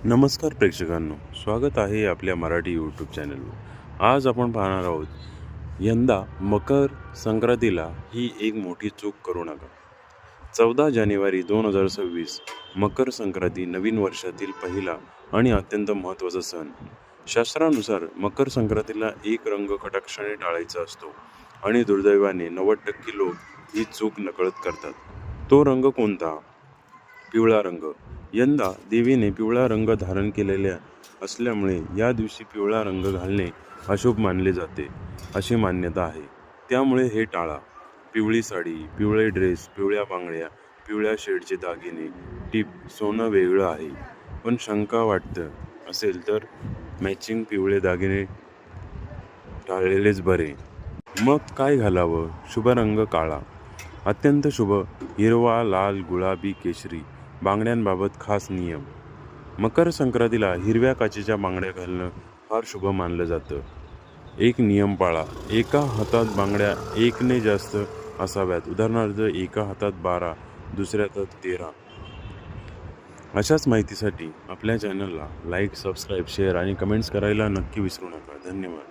नमस्कार प्रेक्षकांनो, स्वागत आहे आपल्या मराठी यूट्यूब चॅनलवर। आज आपण पाहणार आहोत, यंदा मकर संक्रांतीला ही एक मोठी चूक करू नका। 14 जानेवारी 2026 मकर संक्रांती नवीन वर्षातील पहिला आणि अत्यंत महत्त्वाचा सण। शास्त्रानुसार मकर संक्रांतीला एक रंग कटाक्षाने टाळायचा असतो आणि दुर्दैवाने 90% लोक ही चूक नकळत करतात। तो रंग कोणता? पिवळा रंग। यंदा देवीने पिवळा रंग धारण केलेला असल्यामुळे या दिवशी पिवळा रंग घालणे अशुभ मानले जाते अशी मान्यता आहे, त्यामुळे हे टाळा। पिवळी साडी, पिवळे ड्रेस, पिवळ्या बांगड्या, पिवळ्या शेडचे दागिने, टिप, सोनं वेगळं आहे, पण शंका वाटतं असेल तर मॅचिंग पिवळे दागिने टाळलेलेच बरे। मग काय घालावं? शुभ रंग काळा, अत्यंत शुभ हिरवा, लाल, गुलाबी, केशरी। बांगड्यांबाबत खास नियम। मकर संक्रांतीला हिरव्या काचेच्या बांगड्या घालणं फार शुभ मानलं जातं। एक नियम पाळा, एका हातात बांगड्या एकने जास्त असाव्यात, उदाहरणार्थ एका हातात 12, दुसऱ्या हातात 13। अशाच माहितीसाठी आपल्या चॅनलला लाईक, सबस्क्राईब, शेअर आणि कमेंट्स करायला नक्की विसरू नका। धन्यवाद।